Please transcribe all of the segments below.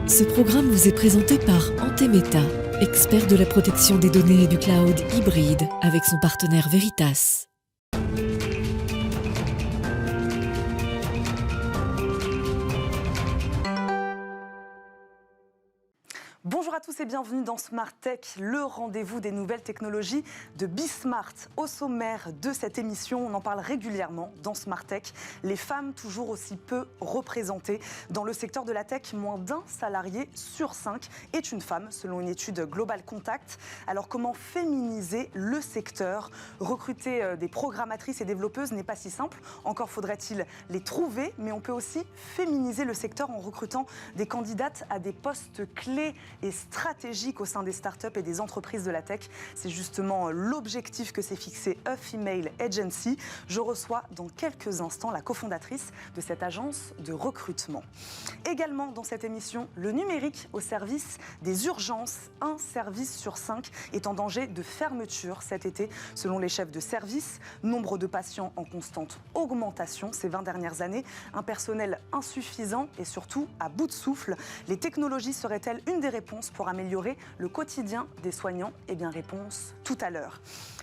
Ce programme vous est présenté par Antemeta, expert de la protection des données et du cloud hybride, avec son partenaire Veritas. Bonjour à tous et bienvenue dans Smart Tech, le rendez-vous des nouvelles technologies de Bismart. Au sommaire de cette émission, on en parle régulièrement dans Smart Tech. Les femmes toujours aussi peu représentées dans le secteur de la tech. Moins d'un salarié sur 5 est une femme, selon une étude Global Contact. Alors comment féminiser le secteur? Recruter des programmatrices et développeuses n'est pas si simple. Encore faudrait-il les trouver, mais on peut aussi féminiser le secteur en recrutant des candidates à des postes clés et stratégique au sein des startups et des entreprises de la tech. C'est justement l'objectif que s'est fixé A Female Agency. Je reçois dans quelques instants la cofondatrice de cette agence de recrutement. Également dans cette émission, le numérique au service des urgences. Un service sur 5 est en danger de fermeture cet été, selon les chefs de service. Nombre de patients en constante augmentation ces 20 dernières années. Un personnel insuffisant et surtout à bout de souffle. Les technologies seraient-elles une des réponses pour améliorer le quotidien des soignants? Eh bien, réponse tout à l'heure.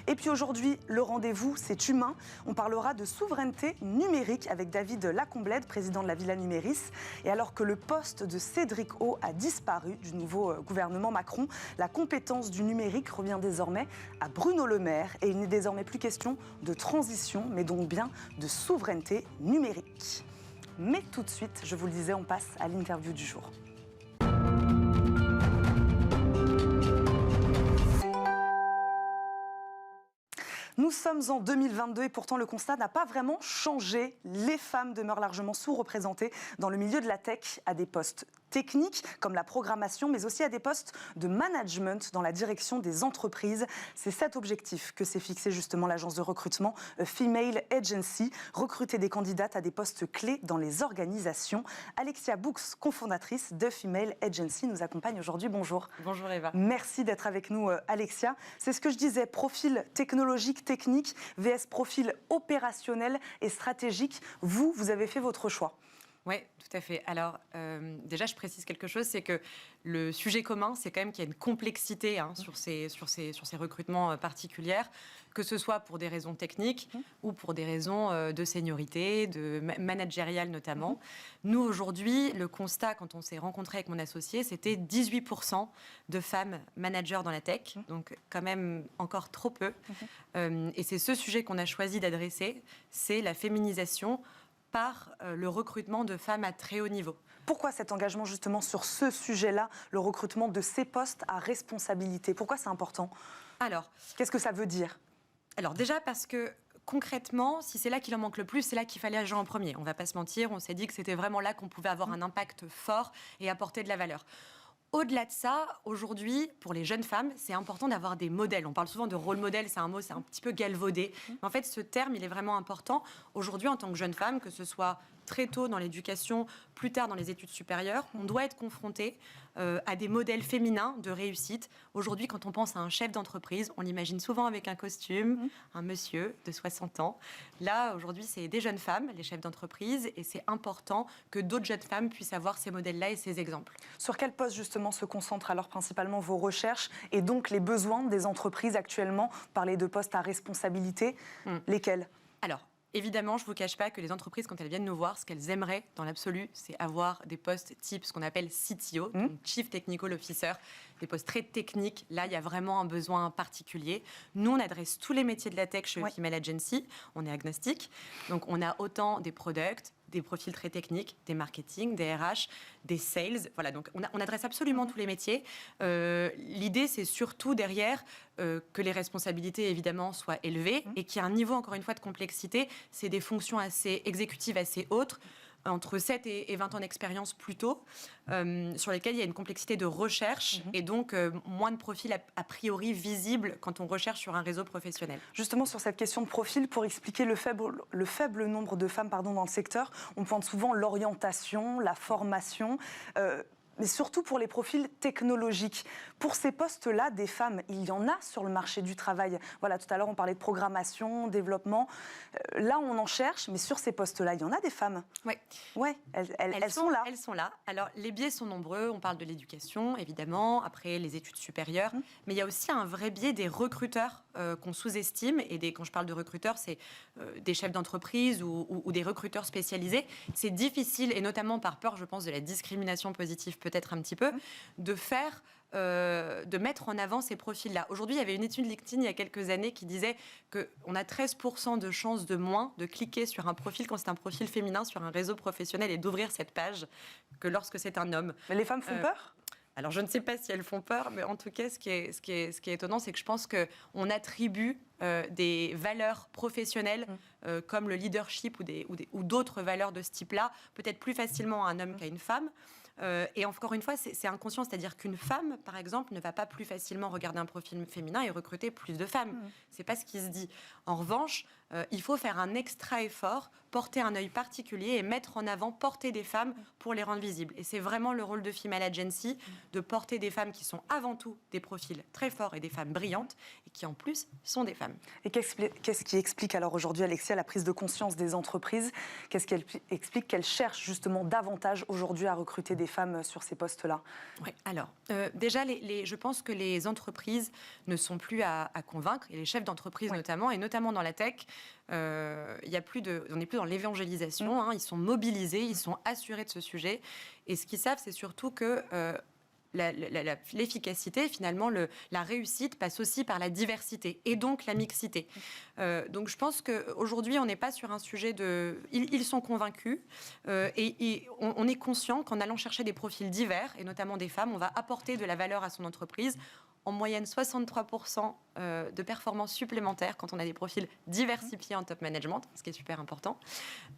Et puis aujourd'hui, le rendez-vous, c'est humain. On parlera de souveraineté numérique avec David Lacomblède, président de la Villa Numéris. Et alors que le poste de Cédric O a disparu du nouveau gouvernement Macron, la compétence du numérique revient désormais à Bruno Le Maire. Et il n'est désormais plus question de transition, mais donc bien de souveraineté numérique. Mais tout de suite, je vous le disais, on passe à l'interview du jour. Nous sommes en 2022 et pourtant le constat n'a pas vraiment changé. Les femmes demeurent largement sous-représentées dans le milieu de la tech à des postes techniques comme la programmation, mais aussi à des postes de management dans la direction des entreprises. C'est cet objectif que s'est fixé justement l'agence de recrutement Female Agency, recruter des candidates à des postes clés dans les organisations. Alexia Bux, cofondatrice de Female Agency, nous accompagne aujourd'hui. Bonjour. Bonjour Eva. Merci d'être avec nous Alexia. C'est ce que je disais, profil technologique, technique, vs profil opérationnel et stratégique. Vous avez fait votre choix. Oui, tout à fait. Alors, déjà, je précise quelque chose, c'est que le sujet commun, c'est quand même qu'il y a une complexité sur ces recrutements particuliers, que ce soit pour des raisons techniques ou pour des raisons de seniorité, de managériale notamment. Nous, aujourd'hui, le constat, quand on s'est rencontré avec mon associé, c'était 18% de femmes managers dans la tech, donc quand même encore trop peu. Et c'est ce sujet qu'on a choisi d'adresser, c'est la féminisation par le recrutement de femmes à très haut niveau. Pourquoi cet engagement justement sur ce sujet-là, le recrutement de ces postes à responsabilité? Pourquoi c'est important? Alors, qu'est-ce que ça veut dire? Alors déjà parce que concrètement, si c'est là qu'il en manque le plus, c'est là qu'il fallait agir en premier. On ne va pas se mentir, on s'est dit que c'était vraiment là qu'on pouvait avoir un impact fort et apporter de la valeur. Au-delà de ça, aujourd'hui, pour les jeunes femmes, c'est important d'avoir des modèles. On parle souvent de rôle modèle, c'est un mot, c'est un petit peu galvaudé. Mais en fait, ce terme, il est vraiment important. Aujourd'hui, en tant que jeune femme, que ce soit très tôt dans l'éducation, plus tard dans les études supérieures, on doit être confronté à des modèles féminins de réussite. Aujourd'hui, quand on pense à un chef d'entreprise, on l'imagine souvent avec un costume, un monsieur de 60 ans. Là, aujourd'hui, c'est des jeunes femmes, les chefs d'entreprise, et c'est important que d'autres jeunes femmes puissent avoir ces modèles-là et ces exemples. Sur quel poste, justement, se concentrent alors principalement vos recherches et donc les besoins des entreprises actuellement? Parler de postes à responsabilité, lesquels? Alors, évidemment, je ne vous cache pas que les entreprises, quand elles viennent nous voir, ce qu'elles aimeraient dans l'absolu, c'est avoir des postes type ce qu'on appelle CTO, donc Chief Technical Officer, des postes très techniques. Là, il y a vraiment un besoin particulier. Nous, on adresse tous les métiers de la tech chez Female Agency. On est agnostique. Donc, on a autant des products, des profils très techniques, des marketing, des RH, des sales. Voilà, donc on adresse absolument tous les métiers. L'idée, c'est surtout derrière que les responsabilités, évidemment, soient élevées et qu'il y ait un niveau, encore une fois, de complexité. C'est des fonctions assez exécutives, assez hautes, entre 7 et 20 ans d'expérience plus tôt, sur lesquels il y a une complexité de recherche et donc moins de profils a priori visibles quand on recherche sur un réseau professionnel. Justement, sur cette question de profil, pour expliquer le faible nombre de femmes dans le secteur, on pointe souvent l'orientation, la formation. mais surtout pour les profils technologiques. Pour ces postes-là, des femmes, il y en a sur le marché du travail. Voilà, tout à l'heure, on parlait de programmation, développement. Là, on en cherche, mais sur ces postes-là, il y en a des femmes. Oui. Ouais, elles sont là. Elles sont là. Alors, les biais sont nombreux. On parle de l'éducation, évidemment, après les études supérieures. Mais il y a aussi un vrai biais des recruteurs qu'on sous-estime. Et quand je parle de recruteurs, c'est des chefs d'entreprise ou des recruteurs spécialisés. C'est difficile, et notamment par peur, je pense, de la discrimination positive, peut-être un petit peu, de mettre en avant ces profils-là. Aujourd'hui, il y avait une étude LinkedIn il y a quelques années qui disait qu'on a 13% de chances de moins de cliquer sur un profil quand c'est un profil féminin sur un réseau professionnel et d'ouvrir cette page que lorsque c'est un homme. Mais les femmes font peur ? Alors, je ne sais pas si elles font peur, mais en tout cas, ce qui est étonnant, c'est que je pense qu'on attribue des valeurs professionnelles comme le leadership ou d'autres valeurs de ce type-là, peut-être plus facilement à un homme qu'à une femme. Et encore une fois, c'est inconscient, c'est-à-dire qu'une femme, par exemple, ne va pas plus facilement regarder un profil féminin et recruter plus de femmes. C'est pas ce qui se dit. En revanche, il faut faire un extra effort, porter un œil particulier et mettre en avant, porter des femmes pour les rendre visibles. Et c'est vraiment le rôle de Female Agency, de porter des femmes qui sont avant tout des profils très forts et des femmes brillantes et qui en plus sont des femmes. Et qu'est-ce qui explique alors aujourd'hui, Alexia, la prise de conscience des entreprises ? Qu'est-ce qui explique qu'elles cherchent justement davantage aujourd'hui à recruter des femmes sur ces postes-là ? Oui, alors, déjà, je pense que les entreprises ne sont plus à convaincre, et les chefs d'entreprise notamment, et notamment dans la tech, on n'est plus dans l'évangélisation, ils sont mobilisés, ils sont assurés de ce sujet, et ce qu'ils savent, c'est surtout que l'efficacité, finalement, la réussite passe aussi par la diversité et donc la mixité. Donc je pense qu'aujourd'hui, on n'est pas sur un sujet de... Ils sont convaincus et on est conscient qu'en allant chercher des profils divers, et notamment des femmes, on va apporter de la valeur à son entreprise. En moyenne, 63% de performances supplémentaires quand on a des profils diversifiés en top management, ce qui est super important.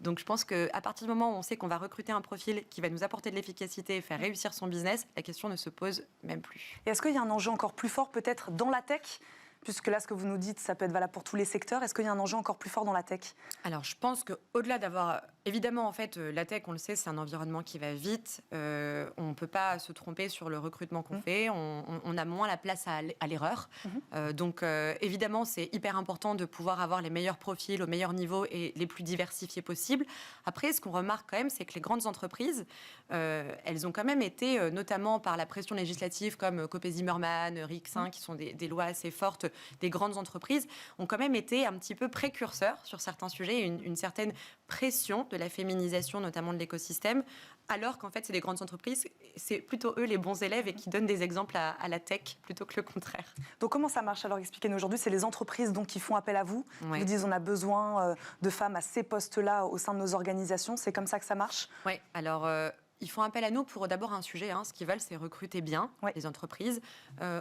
Donc je pense qu'à partir du moment où on sait qu'on va recruter un profil qui va nous apporter de l'efficacité et faire réussir son business, la question ne se pose même plus. Et est-ce qu'il y a un enjeu encore plus fort peut-être dans la tech ? Puisque là, ce que vous nous dites, ça peut être valable pour tous les secteurs. Est-ce qu'il y a un enjeu encore plus fort dans la tech ? Alors, je pense qu'au-delà d'avoir... Évidemment, en fait, la tech, on le sait, c'est un environnement qui va vite. On ne peut pas se tromper sur le recrutement qu'on fait. On a moins la place à l'erreur. Donc, évidemment, c'est hyper important de pouvoir avoir les meilleurs profils au meilleur niveau et les plus diversifiés possibles. Après, ce qu'on remarque quand même, c'est que les grandes entreprises, elles ont quand même été, notamment par la pression législative comme Copé-Zimmermann, RIC-5, qui sont des lois assez fortes, des grandes entreprises, ont quand même été un petit peu précurseurs sur certains sujets, une certaine pression de la féminisation, notamment de l'écosystème, alors qu'en fait, c'est des grandes entreprises, c'est plutôt eux les bons élèves et qui donnent des exemples à la tech plutôt que le contraire. Donc comment ça marche alors ? Expliquez-nous aujourd'hui, c'est les entreprises donc, qui font appel à vous. Oui. Vous dites on a besoin de femmes à ces postes-là au sein de nos organisations. C'est comme ça que ça marche ? Oui, alors... Ils font appel à nous pour d'abord un sujet. Ce qu'ils veulent, c'est recruter bien les entreprises.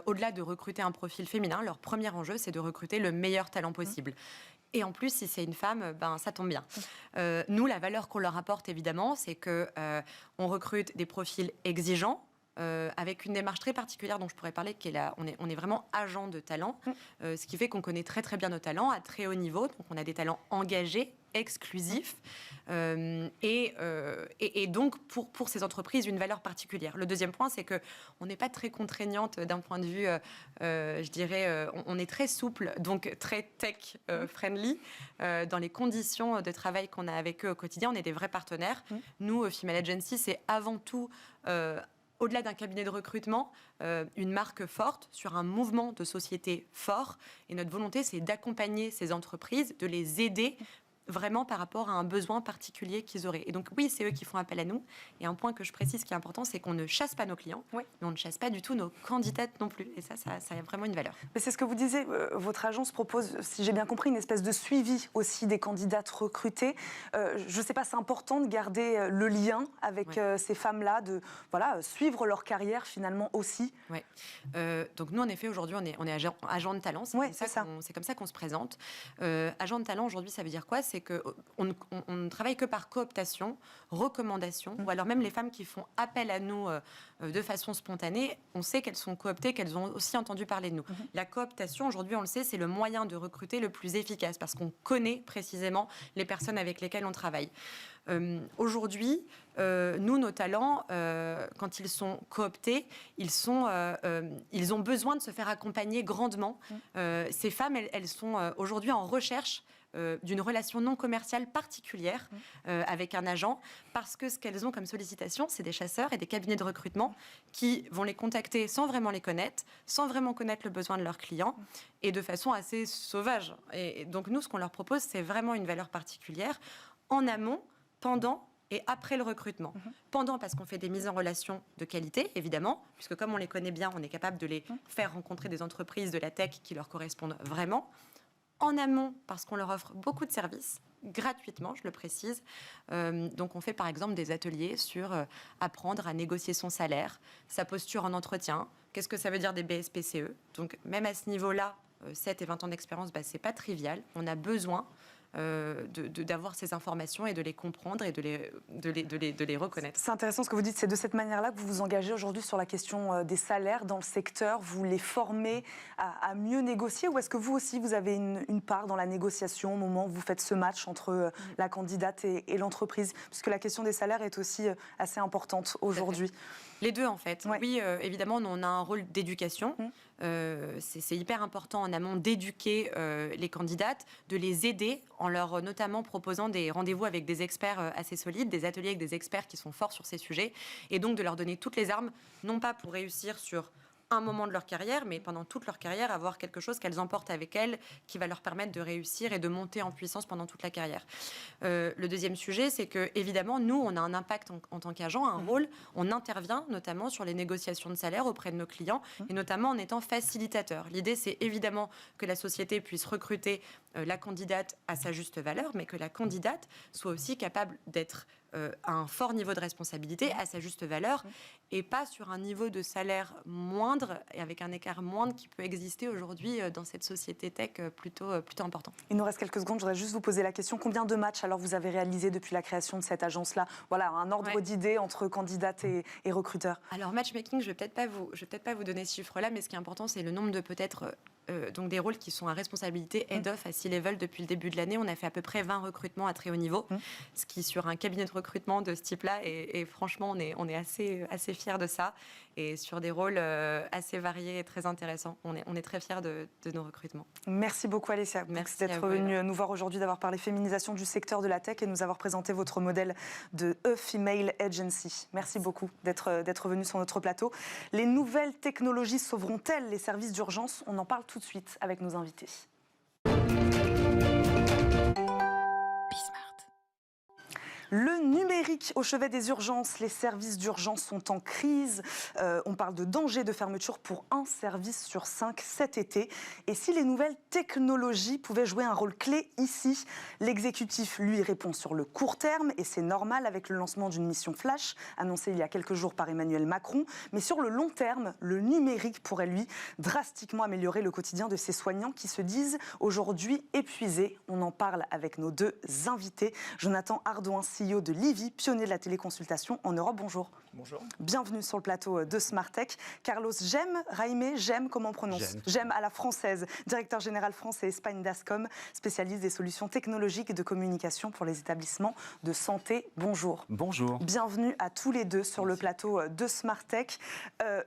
Au-delà de recruter un profil féminin, leur premier enjeu, c'est de recruter le meilleur talent possible. Et en plus, si c'est une femme, ça tombe bien. Nous, la valeur qu'on leur apporte, évidemment, c'est qu'on recrute des profils exigeants, avec une démarche très particulière dont je pourrais parler, qui est on est vraiment agent de talent, ce qui fait qu'on connaît très très bien nos talents à très haut niveau. Donc on a des talents engagés, exclusifs, et donc pour ces entreprises une valeur particulière. Le deuxième point, c'est qu'on n'est pas très contraignante d'un point de vue, je dirais, on est très souple, donc très tech friendly dans les conditions de travail qu'on a avec eux au quotidien. On est des vrais partenaires. Nous, Female Agency, c'est avant tout au-delà d'un cabinet de recrutement, une marque forte sur un mouvement de société fort. Et notre volonté, c'est d'accompagner ces entreprises, de les aider vraiment par rapport à un besoin particulier qu'ils auraient. Et donc oui, c'est eux qui font appel à nous. Et un point que je précise qui est important, c'est qu'on ne chasse pas nos clients, mais on ne chasse pas du tout nos candidates non plus. Et ça a vraiment une valeur. Mais c'est ce que vous disiez, votre agence propose, si j'ai bien compris, une espèce de suivi aussi des candidates recrutées. Je ne sais pas, c'est important de garder le lien avec ces femmes-là, de suivre leur carrière finalement aussi. Oui. Donc nous, en effet, aujourd'hui, on est agent de talent. C'est comme ça qu'on se présente. Agent de talent, aujourd'hui, ça veut dire quoi ? c'est qu'on ne travaille que par cooptation, recommandation, ou alors même les femmes qui font appel à nous de façon spontanée, on sait qu'elles sont cooptées, qu'elles ont aussi entendu parler de nous. La cooptation, aujourd'hui, on le sait, c'est le moyen de recruter le plus efficace parce qu'on connaît précisément les personnes avec lesquelles on travaille. Aujourd'hui, nous, nos talents, quand ils sont cooptés, ils ont besoin de se faire accompagner grandement. Ces femmes, elles sont aujourd'hui en recherche d'une relation non commerciale particulière avec un agent, parce que ce qu'elles ont comme sollicitation, c'est des chasseurs et des cabinets de recrutement qui vont les contacter sans vraiment les connaître, sans vraiment connaître le besoin de leurs clients, et de façon assez sauvage. Et donc nous, ce qu'on leur propose, c'est vraiment une valeur particulière en amont, pendant et après le recrutement. Pendant, parce qu'on fait des mises en relation de qualité, évidemment, puisque comme on les connaît bien, on est capable de les faire rencontrer des entreprises de la tech qui leur correspondent vraiment. En amont, parce qu'on leur offre beaucoup de services, gratuitement, je le précise. Donc on fait par exemple des ateliers sur apprendre à négocier son salaire, sa posture en entretien, qu'est-ce que ça veut dire des BSPCE. Donc même à ce niveau-là, 7 et 20 ans d'expérience, c'est pas trivial. On a besoin d'avoir ces informations et de les comprendre et de les reconnaître. C'est intéressant ce que vous dites, c'est de cette manière-là que vous vous engagez aujourd'hui sur la question des salaires dans le secteur. Vous les formez à mieux négocier, ou est-ce que vous aussi vous avez une part dans la négociation au moment où vous faites ce match entre la candidate et l'entreprise, puisque la question des salaires est aussi assez importante aujourd'hui. Les deux, en fait. Ouais. Oui, évidemment, on a un rôle d'éducation. C'est hyper important en amont d'éduquer les candidates, de les aider en leur notamment proposant des rendez-vous avec des experts assez solides, des ateliers avec des experts qui sont forts sur ces sujets, et donc de leur donner toutes les armes, non pas pour réussir sur un moment de leur carrière, mais pendant toute leur carrière, avoir quelque chose qu'elles emportent avec elles qui va leur permettre de réussir et de monter en puissance pendant toute la carrière. Le deuxième sujet, c'est que évidemment, nous, on a un impact en tant qu'agent, un rôle. On intervient notamment sur les négociations de salaire auprès de nos clients, et notamment en étant facilitateur. L'idée, c'est évidemment que la société puisse recruter la candidate à sa juste valeur, mais que la candidate soit aussi capable d'être à un fort niveau de responsabilité, à sa juste valeur, et pas sur un niveau de salaire moindre, et avec un écart moindre qui peut exister aujourd'hui dans cette société tech plutôt important. Il nous reste quelques secondes, je voudrais juste vous poser la question. Combien de matchs alors vous avez réalisé depuis la création de cette agence-là? Voilà, un ordre d'idée entre candidates et recruteurs. Alors, matchmaking, je vais peut-être pas vous donner ce chiffre-là, mais ce qui est important, c'est le nombre de peut-être donc des rôles qui sont à responsabilité head-off à C-level depuis le début de l'année. On a fait à peu près 20 recrutements à très haut niveau, ce qui, sur un cabinet de recrutement de ce type-là, et franchement, on est assez fiers de ça. Et sur des rôles assez variés et très intéressants. On est très fiers de nos recrutements. Merci beaucoup, Alessia. Merci d'être venue nous voir aujourd'hui, d'avoir parlé féminisation du secteur de la tech et nous avoir présenté votre modèle de E-Female Agency. Merci beaucoup d'être venue sur notre plateau. Les nouvelles technologies sauveront-elles les services d'urgence? On en parle tout de suite avec nos invités. Le numérique au chevet des urgences, les services d'urgence sont en crise. On parle de danger de fermeture pour un service sur 5 cet été. Et si les nouvelles technologies pouvaient jouer un rôle clé ici, l'exécutif, lui, répond sur le court terme, et c'est normal avec le lancement d'une mission flash, annoncée il y a quelques jours par Emmanuel Macron. Mais sur le long terme, le numérique pourrait, lui, drastiquement améliorer le quotidien de ces soignants qui se disent aujourd'hui épuisés. On en parle avec nos deux invités. Jonathan Ardouin, CEO de Livy, pionnier de la téléconsultation en Europe. Bonjour. Bonjour. Bienvenue sur le plateau de Smartech. Carlos Gem, comment on prononce? Gem à la française, directeur général France et Espagne d'Ascom, spécialiste des solutions technologiques et de communication pour les établissements de santé. Bonjour. Bonjour. Bienvenue à tous les deux sur le plateau de Smartech.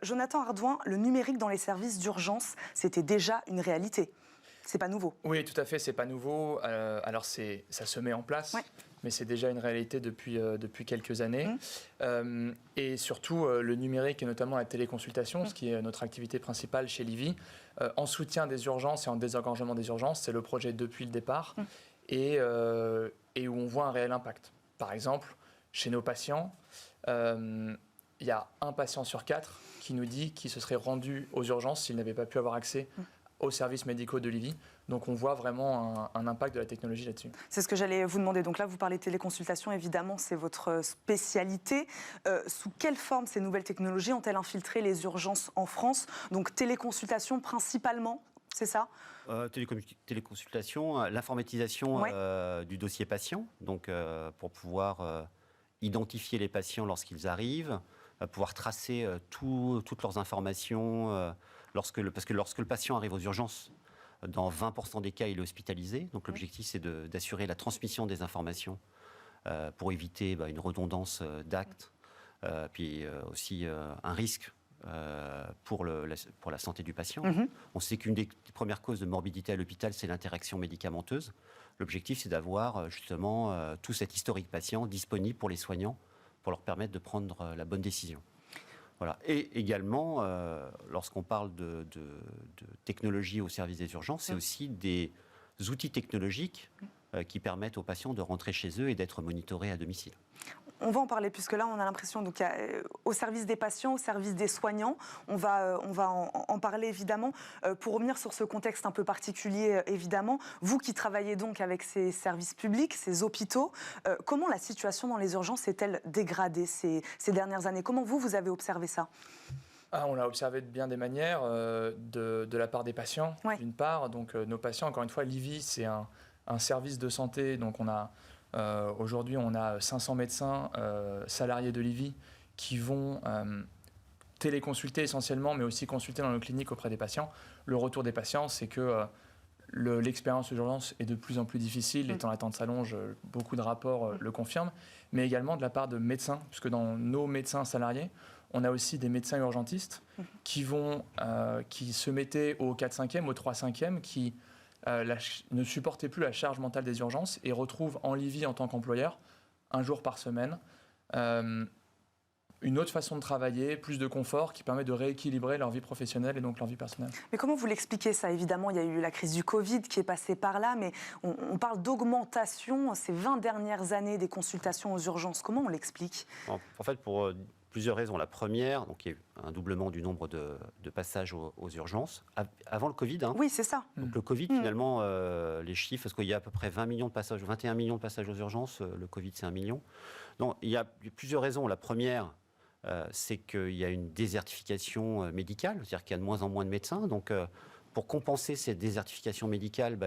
Jonathan Ardouin, le numérique dans les services d'urgence, c'était déjà une réalité. C'est pas nouveau. Oui, tout à fait, c'est pas nouveau. Alors ça se met en place, mais c'est déjà une réalité depuis quelques années. Et surtout, le numérique et notamment la téléconsultation, ce qui est notre activité principale chez Livy, en soutien des urgences et en désengorgement des urgences, c'est le projet depuis le départ et où on voit un réel impact. Par exemple, chez nos patients, il y a un patient sur 4 qui nous dit qu'il se serait rendu aux urgences s'il n'avait pas pu avoir accès aux services médicaux de Livy. Donc on voit vraiment un impact de la technologie là-dessus. C'est ce que j'allais vous demander. Donc là, vous parlez de téléconsultation, évidemment, c'est votre spécialité. Sous quelle forme ces nouvelles technologies ont-elles infiltré les urgences en France? Donc téléconsultation principalement, c'est ça? Téléconsultation, l'informatisation du dossier patient, donc pour pouvoir identifier les patients lorsqu'ils arrivent, pouvoir tracer toutes leurs informations, parce que lorsque le patient arrive aux urgences, dans 20% des cas, il est hospitalisé. Donc l'objectif, c'est d'assurer la transmission des informations pour éviter une redondance d'actes, puis aussi un risque pour la santé du patient. On sait qu'une des premières causes de morbidité à l'hôpital, c'est l'interaction médicamenteuse. L'objectif, c'est d'avoir justement tout cet historique patient disponible pour les soignants, pour leur permettre de prendre la bonne décision. Voilà. Et également, lorsqu'on parle de technologie au service des urgences, c'est aussi des outils technologiques qui permettent aux patients de rentrer chez eux et d'être monitorés à domicile. On va en parler, puisque là, on a l'impression, donc, au service des patients, au service des soignants, on va en parler évidemment. Pour revenir sur ce contexte un peu particulier, évidemment, vous qui travaillez donc avec ces services publics, ces hôpitaux, comment la situation dans les urgences s'est-elle dégradée ces dernières années? Comment vous avez observé ça? On l'a observé de bien des manières, de la part des patients, d'une part. Donc, nos patients, encore une fois, Livy, c'est un service de santé, donc aujourd'hui, on a 500 médecins salariés de Livy qui vont téléconsulter essentiellement, mais aussi consulter dans nos cliniques auprès des patients. Le retour des patients, c'est que l'expérience d'urgence est de plus en plus difficile, les temps d'attente s'allongent, beaucoup de rapports le confirment, mais également de la part de médecins, puisque dans nos médecins salariés, on a aussi des médecins urgentistes qui se mettaient au 4-5e, au 3-5e, qui ne supportaient plus la charge mentale des urgences et retrouvent en Livy, en tant qu'employeur, un jour par semaine, une autre façon de travailler, plus de confort, qui permet de rééquilibrer leur vie professionnelle et donc leur vie personnelle. Mais comment vous l'expliquez ça? Évidemment, il y a eu la crise du Covid qui est passée par là, mais on parle d'augmentation ces 20 dernières années des consultations aux urgences. Comment on l'explique? En fait, pour plusieurs raisons. La première, donc il y a eu un doublement du nombre de passages aux urgences. Avant le Covid. Oui, c'est ça. Donc le Covid, finalement, les chiffres, parce qu'il y a à peu près 20 millions de passages, 21 millions de passages aux urgences. Le Covid, c'est 1 million. Donc il y a plusieurs raisons. La première, c'est qu'il y a une désertification médicale, c'est-à-dire qu'il y a de moins en moins de médecins. Donc pour compenser cette désertification médicale,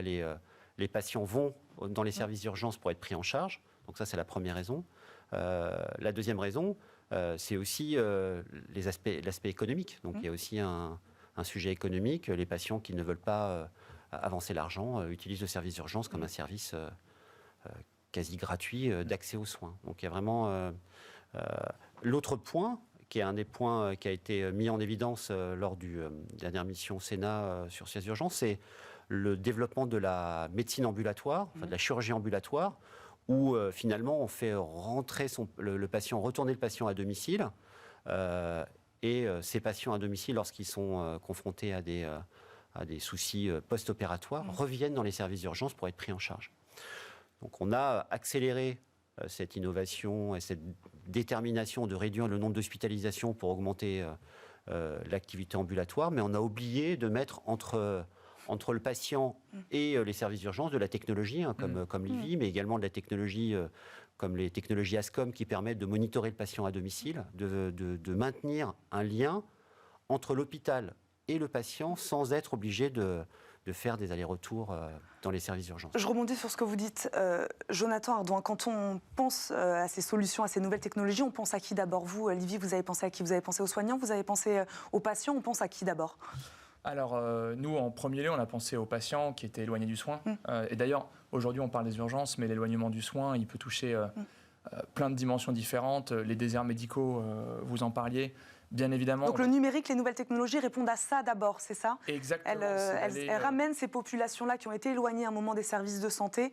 les patients vont dans les services d'urgence pour être pris en charge. Donc ça, c'est la première raison. La deuxième raison, c'est aussi l'aspect économique. Donc il y a aussi un sujet économique. Les patients qui ne veulent pas avancer l'argent utilisent le service d'urgence comme un service quasi gratuit d'accès aux soins. Donc il y a vraiment... L'autre point, qui est un des points qui a été mis en évidence lors de la dernière mission Sénat sur ces urgences, c'est le développement de la médecine ambulatoire, de la chirurgie ambulatoire, où finalement on fait rentrer le patient, retourner le patient à domicile, et ces patients à domicile, lorsqu'ils sont confrontés à des soucis post-opératoires, reviennent dans les services d'urgence pour être pris en charge. Donc on a accéléré cette innovation et cette détermination de réduire le nombre d'hospitalisations pour augmenter l'activité ambulatoire, mais on a oublié de mettre entre le patient et les services d'urgence de la technologie, comme Livy, mais également de la technologie comme les technologies ASCOM qui permettent de monitorer le patient à domicile, de maintenir un lien entre l'hôpital et le patient sans être obligé de faire des allers-retours dans les services d'urgence. Je rebondis sur ce que vous dites, Jonathan Ardouin. Quand on pense à ces solutions, à ces nouvelles technologies, on pense à qui d'abord? Vous, Livy, vous avez pensé à qui? Vous avez pensé aux soignants? Vous avez pensé aux patients? On pense à qui d'abord? Alors, nous, en premier lieu, on a pensé aux patients qui étaient éloignés du soin. Et d'ailleurs, aujourd'hui, on parle des urgences, mais l'éloignement du soin, il peut toucher plein de dimensions différentes. Les déserts médicaux, vous en parliez, bien évidemment. Donc le numérique, les nouvelles technologies répondent à ça d'abord, c'est ça? Exactement. Elles ramènent ces populations-là qui ont été éloignées à un moment des services de santé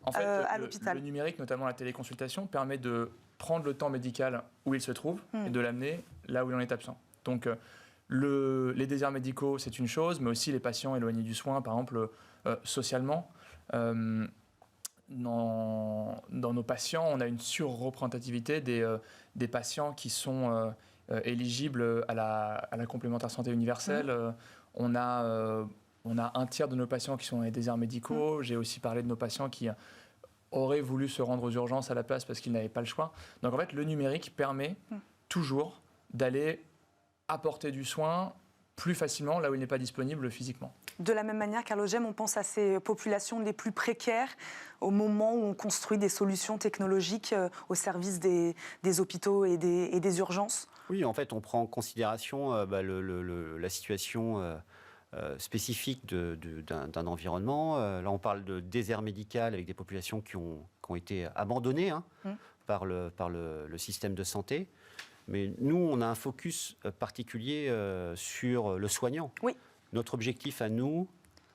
à l'hôpital. Le numérique, notamment la téléconsultation, permet de prendre le temps médical où il se trouve et de l'amener là où il en est absent. Donc, les déserts médicaux, c'est une chose, mais aussi les patients éloignés du soin, par exemple, socialement. Dans nos patients, on a une surreprésentativité des patients qui sont éligibles à la complémentaire santé universelle. On a un tiers de nos patients qui sont dans les déserts médicaux. J'ai aussi parlé de nos patients qui auraient voulu se rendre aux urgences à la place parce qu'ils n'avaient pas le choix. Donc en fait, le numérique permet toujours d'aller apporter du soin plus facilement là où il n'est pas disponible physiquement. De la même manière, Carlos Gem, on pense à ces populations les plus précaires au moment où on construit des solutions technologiques au service des hôpitaux et des urgences. Oui, en fait, on prend en considération la situation spécifique d'un environnement. Là, on parle de désert médical avec des populations qui ont été abandonnées par le système de santé. Mais nous, on a un focus particulier sur le soignant. Oui. Notre objectif à nous,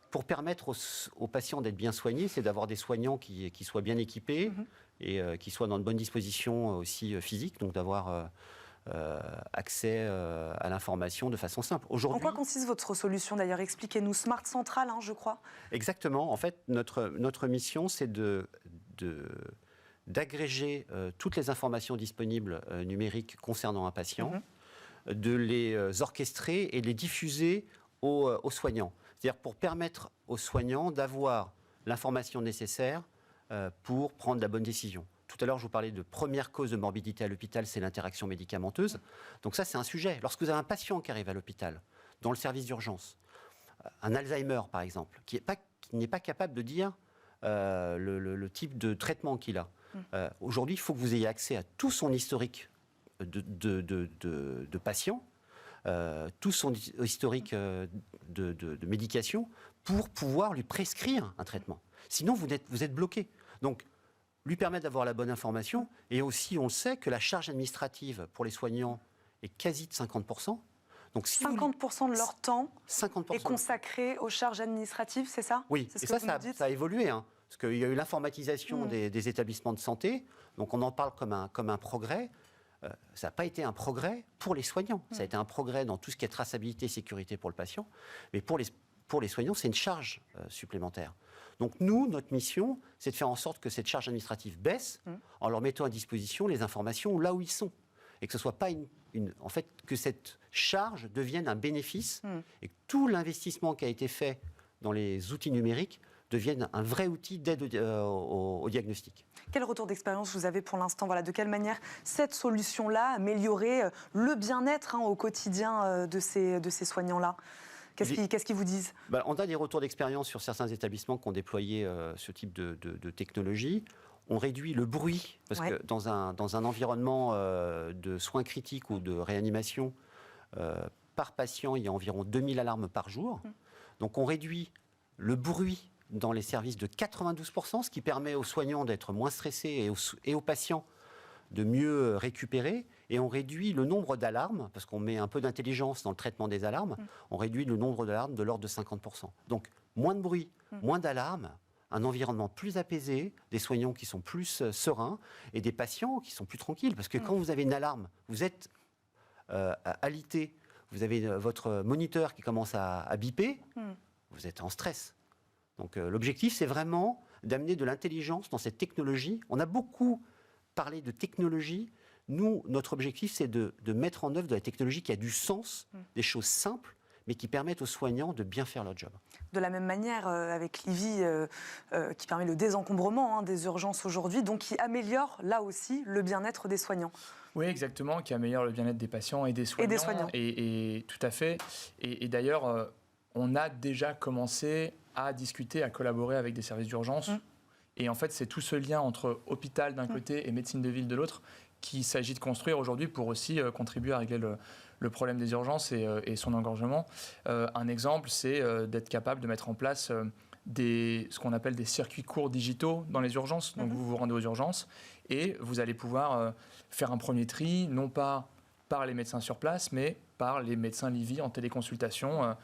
pour permettre aux patients d'être bien soignés, c'est d'avoir des soignants qui soient bien équipés et qui soient dans de bonnes dispositions aussi physiques, donc d'avoir accès à l'information de façon simple. En quoi consiste votre solution d'ailleurs? Expliquez-nous. Smart Central, je crois. Exactement. En fait, notre mission, c'est d'agréger toutes les informations disponibles numériques concernant un patient, de les orchestrer et de les diffuser aux soignants. C'est-à-dire pour permettre aux soignants d'avoir l'information nécessaire pour prendre la bonne décision. Tout à l'heure, je vous parlais de première cause de morbidité à l'hôpital, c'est l'interaction médicamenteuse. Donc ça, c'est un sujet. Lorsque vous avez un patient qui arrive à l'hôpital, dans le service d'urgence, un Alzheimer par exemple, qui n'est pas capable de dire le type de traitement qu'il a. Aujourd'hui, il faut que vous ayez accès à tout son historique de patient, tout son historique de médication, pour pouvoir lui prescrire un traitement. Sinon, vous êtes bloqué. Donc, lui permettre d'avoir la bonne information, et aussi, on le sait, que la charge administrative pour les soignants est quasi de 50%. Donc, si 50% de leur temps 50%. est consacré aux charges administratives, c'est ça? Oui, et ça a évolué, parce qu'il y a eu l'informatisation des établissements de santé, donc on en parle comme un progrès. Ça n'a pas été un progrès pour les soignants, ça a été un progrès dans tout ce qui est traçabilité et sécurité pour le patient, mais pour les soignants, c'est une charge supplémentaire. Donc nous, notre mission, c'est de faire en sorte que cette charge administrative baisse en leur mettant à disposition les informations là où ils sont. Et que ce soit pas en fait, que cette charge devienne un bénéfice et que tout l'investissement qui a été fait dans les outils numériques devienne un vrai outil d'aide au diagnostic. Quel retour d'expérience vous avez pour l'instant? De quelle manière cette solution-là améliorer le bien-être au quotidien de ces soignants-là? Qu'est-ce qu'ils vous disent? On a des retours d'expérience sur certains établissements qui ont déployé ce type de technologie. On réduit le bruit, parce que dans un environnement de soins critiques ou de réanimation, par patient, il y a environ 2000 alarmes par jour. Donc on réduit le bruit dans les services de 92%, ce qui permet aux soignants d'être moins stressés et aux patients de mieux récupérer. Et on réduit le nombre d'alarmes, parce qu'on met un peu d'intelligence dans le traitement des alarmes, on réduit le nombre d'alarmes de l'ordre de 50%. Donc moins de bruit, moins d'alarmes, un environnement plus apaisé, des soignants qui sont plus sereins et des patients qui sont plus tranquilles. Parce que quand vous avez une alarme, vous êtes alité, vous avez votre moniteur qui commence à biper, vous êtes en stress. Donc l'objectif, c'est vraiment d'amener de l'intelligence dans cette technologie. On a beaucoup parlé de technologie. Nous, notre objectif, c'est de mettre en œuvre de la technologie qui a du sens, des choses simples, mais qui permettent aux soignants de bien faire leur job. De la même manière, avec Livy, qui permet le désencombrement des urgences aujourd'hui, donc qui améliore là aussi le bien-être des soignants. Oui, exactement, qui améliore le bien-être des patients et des soignants. Et tout à fait. Et d'ailleurs, on a déjà commencé à discuter, à collaborer avec des services d'urgence. Et en fait, c'est tout ce lien entre hôpital d'un côté et médecine de ville de l'autre qu'il s'agit de construire aujourd'hui pour aussi contribuer à régler le problème des urgences et son engorgement. Un exemple, c'est d'être capable de mettre en place ce qu'on appelle des circuits courts digitaux dans les urgences. Donc vous vous rendez aux urgences et vous allez pouvoir faire un premier tri, non pas par les médecins sur place, mais par les médecins Livy en téléconsultation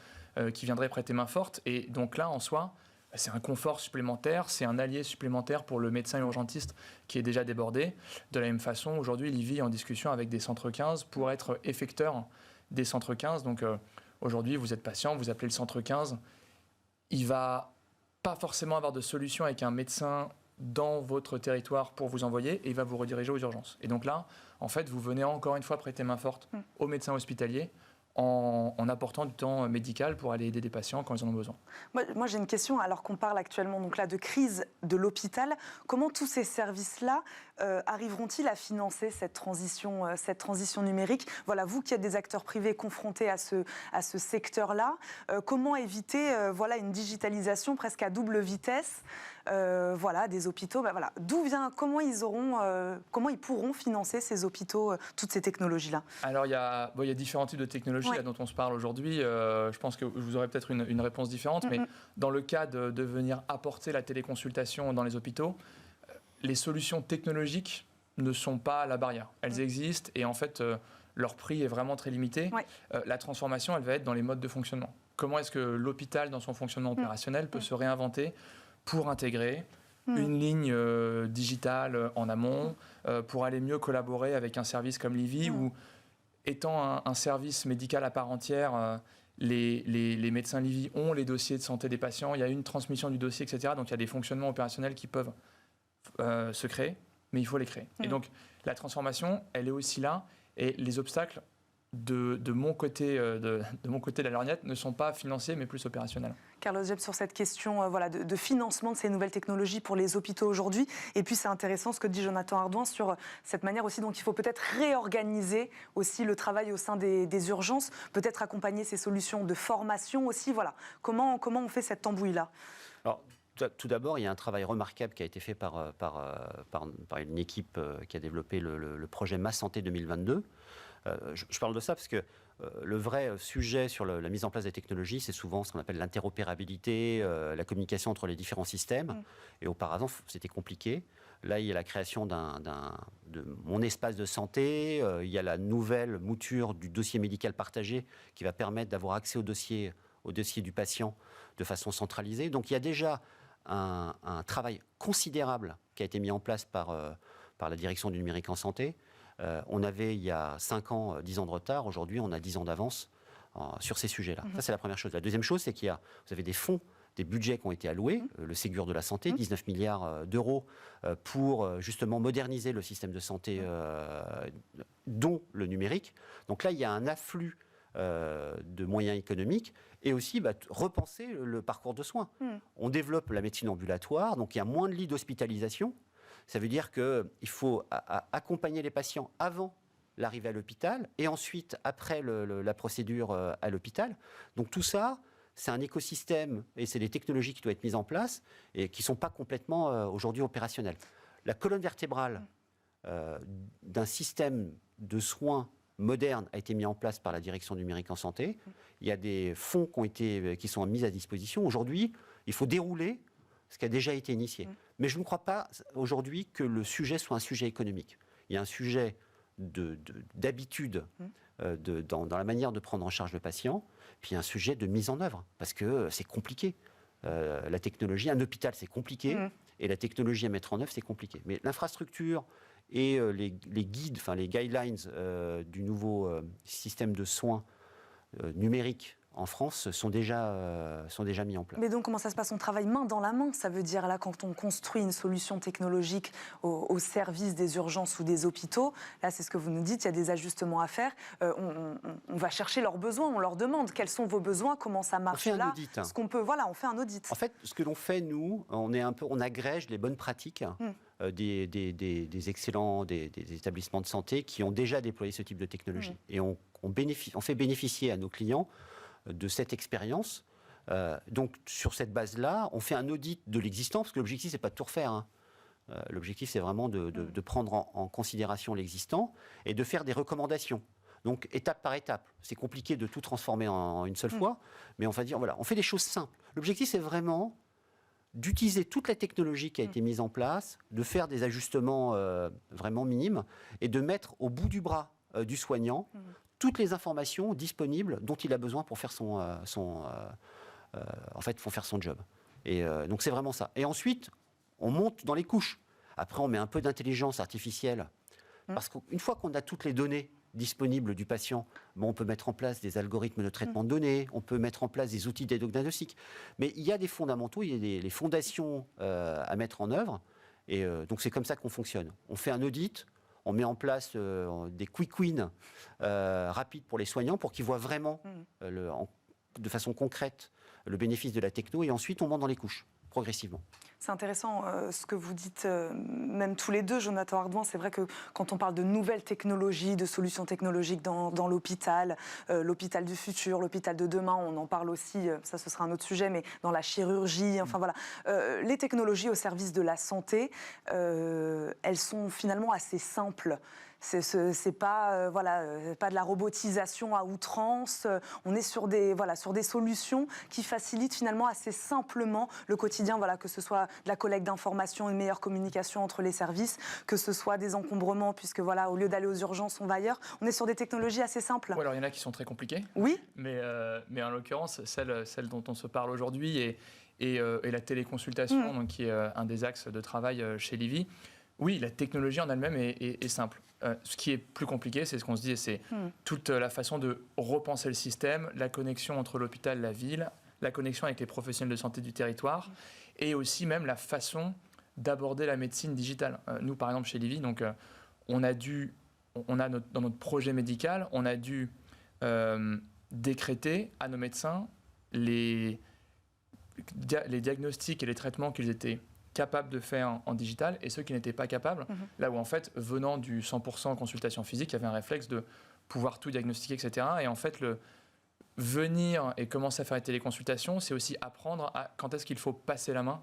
qui viendraient prêter main forte. Et donc là, en soi, c'est un confort supplémentaire, c'est un allié supplémentaire pour le médecin urgentiste qui est déjà débordé. De la même façon, aujourd'hui, Livy est en discussion avec des centres 15 pour être effecteur des centres 15. Donc aujourd'hui, vous êtes patient, vous appelez le centre 15. Il ne va pas forcément avoir de solution avec un médecin dans votre territoire pour vous envoyer et il va vous rediriger aux urgences. Et donc là, en fait, vous venez encore une fois prêter main forte au médecin hospitalier en apportant du temps médical pour aller aider des patients quand ils en ont besoin. Moi j'ai une question, alors qu'on parle actuellement donc là, de crise de l'hôpital, comment tous ces services-là arriveront-ils à financer cette transition numérique? Voilà, vous qui êtes des acteurs privés confrontés à ce secteur-là, comment éviter une digitalisation presque à double vitesse des hôpitaux? Comment ils pourront financer ces hôpitaux, toutes ces technologies-là? Alors il y a différents types de technologies là, dont on se parle aujourd'hui. Je pense que vous aurez peut-être une réponse différente, mais dans le cas de venir apporter la téléconsultation dans les hôpitaux, les solutions technologiques ne sont pas la barrière. Elles existent et en fait, leur prix est vraiment très limité. La transformation, elle va être dans les modes de fonctionnement. Comment est-ce que l'hôpital, dans son fonctionnement opérationnel, peut se réinventer pour intégrer une ligne digitale en amont, pour aller mieux collaborer avec un service comme Livy, où, étant un service médical à part entière, les médecins Livy ont les dossiers de santé des patients, il y a une transmission du dossier, etc. Donc il y a des fonctionnements opérationnels qui peuvent se créer, mais il faut les créer. Et donc la transformation, elle est aussi là, et les obstacles de mon côté de la lorgnette ne sont pas financiers, mais plus opérationnels. Carlos Jeb, sur cette question de financement de ces nouvelles technologies pour les hôpitaux aujourd'hui. Et puis c'est intéressant ce que dit Jonathan Ardouin sur cette manière aussi dont il faut peut-être réorganiser aussi le travail au sein des urgences, peut-être accompagner ces solutions de formation aussi. Voilà. Comment on fait cette tambouille-là? Alors, tout d'abord, il y a un travail remarquable qui a été fait par une équipe qui a développé le projet Ma Santé 2022. Je parle de ça parce que le vrai sujet sur la mise en place des technologies, c'est souvent ce qu'on appelle l'interopérabilité, la communication entre les différents systèmes. Et auparavant, c'était compliqué. Là, il y a la création de mon espace de santé, il y a la nouvelle mouture du dossier médical partagé qui va permettre d'avoir accès au dossier du patient de façon centralisée. Donc il y a déjà un travail considérable qui a été mis en place par la direction du numérique en santé. On avait, il y a 5 ans, 10 ans de retard. Aujourd'hui, on a 10 ans d'avance sur ces sujets-là. Ça, c'est la première chose. La deuxième chose, c'est vous avez des fonds, des budgets qui ont été alloués, le Ségur de la santé, 19 milliards d'euros pour justement moderniser le système de santé, dont le numérique. Donc là, il y a un afflux de moyens économiques et aussi repenser le parcours de soins. On développe la médecine ambulatoire, donc il y a moins de lits d'hospitalisation. Ça veut dire qu'il faut accompagner les patients avant l'arrivée à l'hôpital et ensuite après la procédure à l'hôpital. Donc tout ça, c'est un écosystème et c'est des technologies qui doivent être mises en place et qui ne sont pas complètement aujourd'hui opérationnelles. La colonne vertébrale d'un système de soins moderne a été mis en place par la direction du numérique en santé. Il y a des fonds qui sont mis à disposition. Aujourd'hui, il faut dérouler ce qui a déjà été initié. Mais je ne crois pas aujourd'hui que le sujet soit un sujet économique. Il y a un sujet d'habitude dans la manière de prendre en charge le patient, puis un sujet de mise en œuvre, parce que c'est compliqué. La technologie, un hôpital, c'est compliqué, et la technologie à mettre en œuvre, c'est compliqué. Mais l'infrastructure et les guides, les guidelines du nouveau système de soins numérique en France sont déjà mis en place. Mais donc comment ça se passe? On travaille main dans la main, ça veut dire là quand on construit une solution technologique au service des urgences ou des hôpitaux, là c'est ce que vous nous dites, il y a des ajustements à faire, on va chercher leurs besoins, on leur demande quels sont vos besoins, comment ça marche là. On fait un audit. Ce qu'on peut, on fait un audit. En fait, ce que l'on fait nous, on agrège les bonnes pratiques des excellents des établissements de santé qui ont déjà déployé ce type de technologie. Et on fait bénéficier à nos clients de cette expérience. Donc, sur cette base-là, on fait un audit de l'existant, parce que l'objectif, c'est pas de tout refaire. L'objectif, c'est vraiment de prendre en considération l'existant et de faire des recommandations. Donc, étape par étape. C'est compliqué de tout transformer en une seule fois, mais on va dire, voilà, on fait des choses simples. L'objectif, c'est vraiment d'utiliser toute la technologie qui a été mise en place, de faire des ajustements vraiment minimes et de mettre au bout du bras du soignant toutes les informations disponibles dont il a besoin pour faire pour faire son job. Et donc c'est vraiment ça. Et ensuite, on monte dans les couches. Après, on met un peu d'intelligence artificielle. Parce qu'une fois qu'on a toutes les données disponibles du patient, on peut mettre en place des algorithmes de traitement de données, on peut mettre en place des outils diagnostiques. Mais il y a des fondamentaux, il y a des fondations à mettre en œuvre. Et donc c'est comme ça qu'on fonctionne. On fait un audit, on met en place des quick wins rapides pour les soignants pour qu'ils voient vraiment de façon concrète le bénéfice de la techno et ensuite on monte dans les couches progressivement. C'est intéressant ce que vous dites, même tous les deux, Jonathan Ardouin. C'est vrai que quand on parle de nouvelles technologies, de solutions technologiques dans l'hôpital, l'hôpital du futur, l'hôpital de demain, on en parle aussi, ça ce sera un autre sujet, mais dans la chirurgie, enfin voilà. Les technologies au service de la santé, elles sont finalement assez simples. C'est pas pas de la robotisation à outrance. On est sur des solutions qui facilitent finalement assez simplement le quotidien. Voilà, que ce soit de la collecte d'informations, une meilleure communication entre les services, que ce soit des encombrements, puisque voilà, au lieu d'aller aux urgences, on va ailleurs. On est sur des technologies assez simples. Ouais, alors il y en a qui sont très compliquées. Oui. Mais en l'occurrence, celle dont on se parle aujourd'hui et la téléconsultation, donc qui est un des axes de travail chez Livy. Oui, la technologie en elle-même est simple. Ce qui est plus compliqué, c'est ce qu'on se dit, c'est toute la façon de repenser le système, la connexion entre l'hôpital et la ville, la connexion avec les professionnels de santé du territoire, et aussi même la façon d'aborder la médecine digitale. Nous, par exemple, chez Livy, donc, dans notre projet médical, on a dû décréter à nos médecins les diagnostics et les traitements qu'ils étaient capables de faire en digital et ceux qui n'étaient pas capables, là où en fait, venant du 100% consultation physique, il y avait un réflexe de pouvoir tout diagnostiquer, etc. Et en fait, venir et commencer à faire les téléconsultations, c'est aussi apprendre à quand est-ce qu'il faut passer la main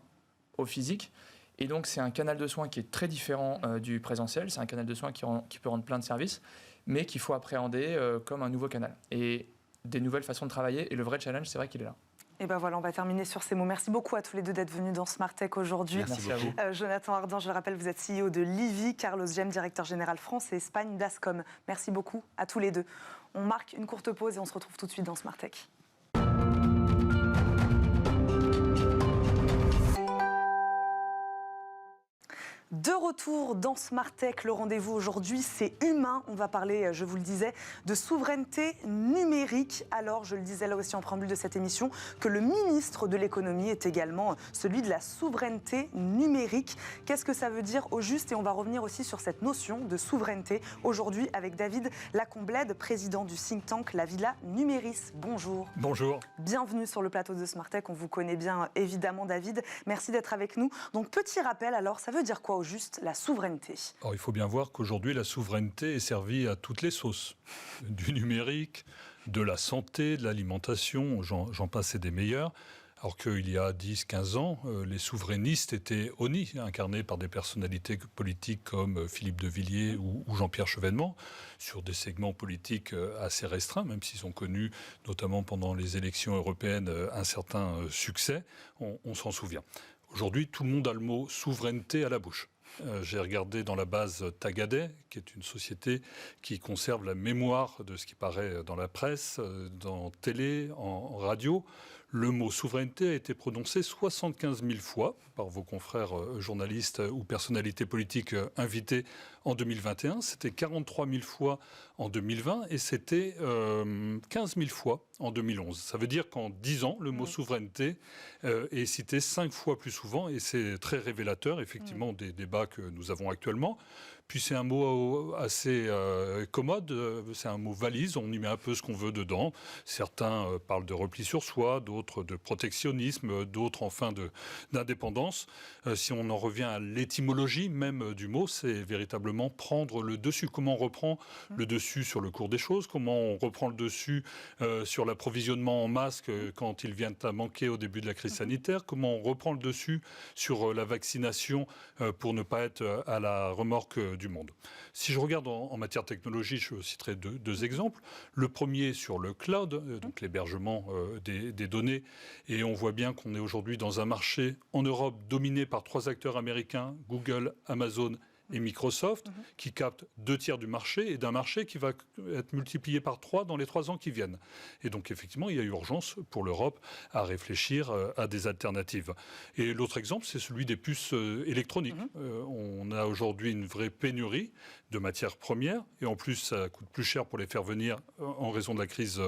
au physique. Et donc, c'est un canal de soins qui est très différent du présentiel. C'est un canal de soins qui peut rendre plein de services, mais qu'il faut appréhender comme un nouveau canal. Et des nouvelles façons de travailler. Et le vrai challenge, c'est vrai qu'il est là. Et ben voilà, on va terminer sur ces mots. Merci beaucoup à tous les deux d'être venus dans Smart Tech aujourd'hui. Merci à vous. Jonathan Ardouin, je le rappelle, vous êtes CEO de Livy, Carlos Gem, directeur général France et Espagne d'Ascom. Merci beaucoup à tous les deux. On marque une courte pause et on se retrouve tout de suite dans Smart Tech. De retour dans Smart Tech, le rendez-vous aujourd'hui, c'est humain. On va parler, je vous le disais, de souveraineté numérique. Alors, je le disais là aussi en préambule de cette émission, que le ministre de l'économie est également celui de la souveraineté numérique. Qu'est-ce que ça veut dire au juste? Et on va revenir aussi sur cette notion de souveraineté aujourd'hui avec David Lacomblède, président du think tank La Villa Numéris. Bonjour. Bonjour. Bienvenue sur le plateau de Smart Tech. On vous connaît bien, évidemment, David. Merci d'être avec nous. Donc, petit rappel, alors, ça veut dire quoi au juste, la souveraineté? Alors, il faut bien voir qu'aujourd'hui, la souveraineté est servie à toutes les sauces. Du numérique, de la santé, de l'alimentation, j'en passe et des meilleurs. Alors qu'il y a 10-15 ans, les souverainistes étaient honnis, incarnés par des personnalités politiques comme Philippe de Villiers ou Jean-Pierre Chevènement, sur des segments politiques assez restreints, même s'ils ont connu, notamment pendant les élections européennes, un certain succès, on s'en souvient. Aujourd'hui, tout le monde a le mot souveraineté à la bouche. J'ai regardé dans la base Tagadet, qui est une société qui conserve la mémoire de ce qui paraît dans la presse, dans télé, en radio. Le mot souveraineté a été prononcé 75 000 fois par vos confrères journalistes ou personnalités politiques invités en 2021. C'était 43 000 fois en 2020 et c'était 15 000 fois en 2011. Ça veut dire qu'en 10 ans, le mot souveraineté est cité 5 fois plus souvent et c'est très révélateur, effectivement, des débats que nous avons actuellement. Puis c'est un mot assez commode, c'est un mot valise, on y met un peu ce qu'on veut dedans. Certains parlent de repli sur soi, d'autres de protectionnisme, d'autres enfin d'indépendance. Si on en revient à l'étymologie même du mot, c'est véritablement prendre le dessus. Comment on reprend le dessus sur le cours des choses? Comment on reprend le dessus sur l'approvisionnement en masques quand il vient à manquer au début de la crise sanitaire? Comment on reprend le dessus sur la vaccination pour ne pas être à la remorque du monde? Si je regarde en matière de technologie, je citerai deux exemples. Le premier sur le cloud, donc l'hébergement des données. Et on voit bien qu'on est aujourd'hui dans un marché en Europe dominé par 3 acteurs américains, Google, Amazon et Microsoft, qui captent 2/3 du marché et d'un marché qui va être multiplié par 3 dans les 3 ans qui viennent. Et donc effectivement, il y a urgence pour l'Europe à réfléchir à des alternatives. Et l'autre exemple, c'est celui des puces électroniques. On a aujourd'hui une vraie pénurie de matières premières et en plus, ça coûte plus cher pour les faire venir en raison de la crise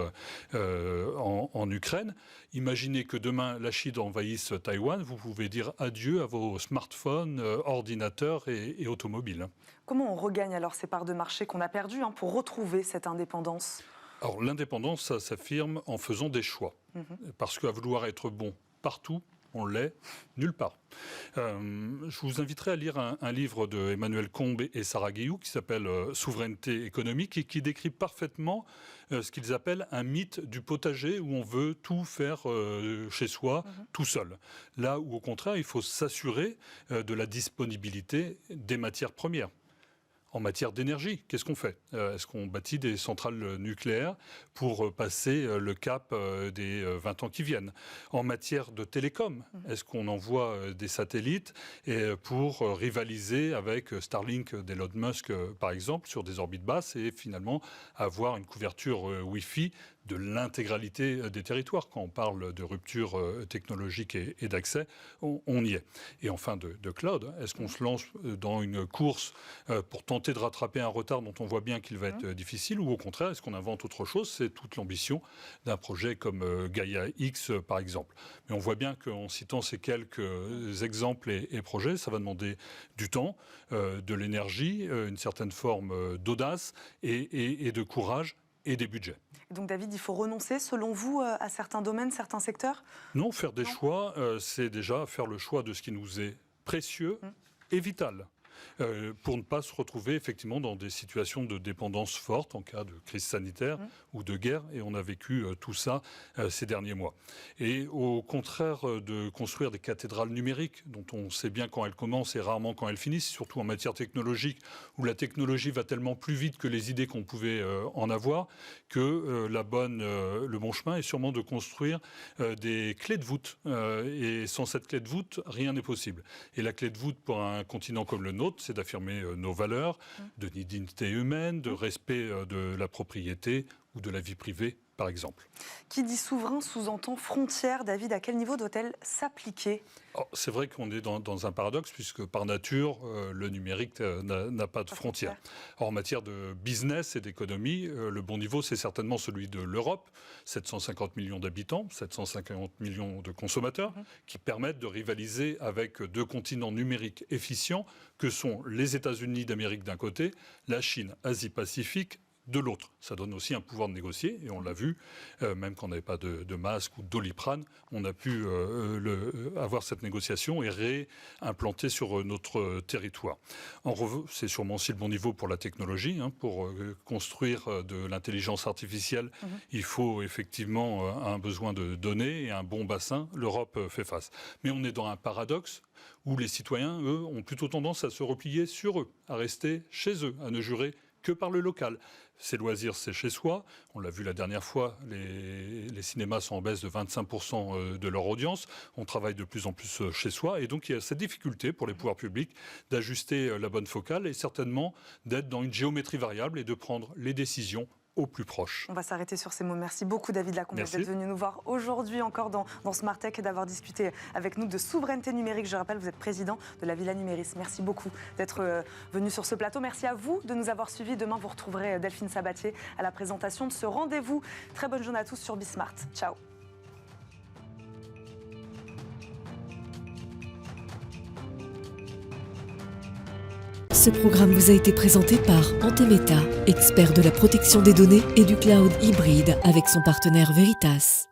en Ukraine. Imaginez que demain, la Chine envahisse Taïwan, vous pouvez dire adieu à vos smartphones, ordinateurs et automobiles. automobile. Comment on regagne alors ces parts de marché qu'on a perdues pour retrouver cette indépendance ? Alors l'indépendance, ça s'affirme en faisant des choix. Parce qu'à vouloir être bon partout, on l'est nulle part. Je vous inviterai à lire un livre de Emmanuel Combe et Sarah Guillou qui s'appelle « Souveraineté économique » et qui décrit parfaitement ce qu'ils appellent un mythe du potager où on veut tout faire chez soi, tout seul. Là où au contraire, il faut s'assurer de la disponibilité des matières premières. En matière d'énergie, qu'est-ce qu'on fait ? Est-ce qu'on bâtit des centrales nucléaires pour passer le cap des 20 ans qui viennent ? En matière de télécom, est-ce qu'on envoie des satellites pour rivaliser avec Starlink d'Elon Musk, par exemple, sur des orbites basses et finalement avoir une couverture Wi-Fi de l'intégralité des territoires. Quand on parle de rupture technologique et d'accès, on y est. Et enfin, de cloud, est-ce qu'on se lance dans une course pour tenter de rattraper un retard dont on voit bien qu'il va être difficile, ou au contraire, est-ce qu'on invente autre chose ? C'est toute l'ambition d'un projet comme Gaia X, par exemple. Mais on voit bien qu'en citant ces quelques exemples et projets, ça va demander du temps, de l'énergie, une certaine forme d'audace et de courage et des budgets. Donc David, il faut renoncer, selon vous, à certains domaines, certains secteurs ? Non, faire des choix, c'est déjà faire le choix de ce qui nous est précieux et vital. Pour ne pas se retrouver effectivement dans des situations de dépendance forte en cas de crise sanitaire ou de guerre. Et on a vécu tout ça ces derniers mois. Et au contraire de construire des cathédrales numériques, dont on sait bien quand elles commencent et rarement quand elles finissent, surtout en matière technologique, où la technologie va tellement plus vite que les idées qu'on pouvait en avoir, que le bon chemin est sûrement de construire des clés de voûte. Et sans cette clé de voûte, rien n'est possible. Et la clé de voûte pour un continent comme le nôtre, c'est d'affirmer nos valeurs de dignité humaine, de respect de la propriété ou de la vie privée, par exemple. Qui dit souverain sous-entend frontière. David, à quel niveau doit-elle s'appliquer ? C'est vrai qu'on est dans un paradoxe, puisque par nature, le numérique n'a pas de frontières. En matière de business et d'économie, le bon niveau, c'est certainement celui de l'Europe. 750 millions d'habitants, 750 millions de consommateurs, qui permettent de rivaliser avec deux continents numériques efficients, que sont les États-Unis d'Amérique d'un côté, la Chine, Asie-Pacifique, de l'autre. Ça donne aussi un pouvoir de négocier, et on l'a vu, même quand on n'avait pas de masque ou de Doliprane, on a pu avoir cette négociation et réimplanter sur notre territoire. C'est sûrement aussi le bon niveau pour la technologie. Pour construire de l'intelligence artificielle, il faut effectivement un besoin de données et un bon bassin. L'Europe fait face. Mais on est dans un paradoxe où les citoyens, eux, ont plutôt tendance à se replier sur eux, à rester chez eux, à ne jurer que par le local. Ces loisirs, c'est chez soi. On l'a vu la dernière fois, les cinémas sont en baisse de 25% de leur audience. On travaille de plus en plus chez soi. Et donc, il y a cette difficulté pour les pouvoirs publics d'ajuster la bonne focale et certainement d'être dans une géométrie variable et de prendre les décisions au plus proche. On va s'arrêter sur ces mots. Merci beaucoup David Lacombe d'être venu nous voir aujourd'hui encore dans Smart Tech et d'avoir discuté avec nous de souveraineté numérique. Je rappelle, vous êtes président de la Villa Numéris. Merci beaucoup d'être venu sur ce plateau. Merci à vous de nous avoir suivis. Demain, vous retrouverez Delphine Sabatier à la présentation de ce rendez-vous. Très bonne journée à tous sur Bismart. Ciao. Ce programme vous a été présenté par Antemeta, expert de la protection des données et du cloud hybride avec son partenaire Veritas.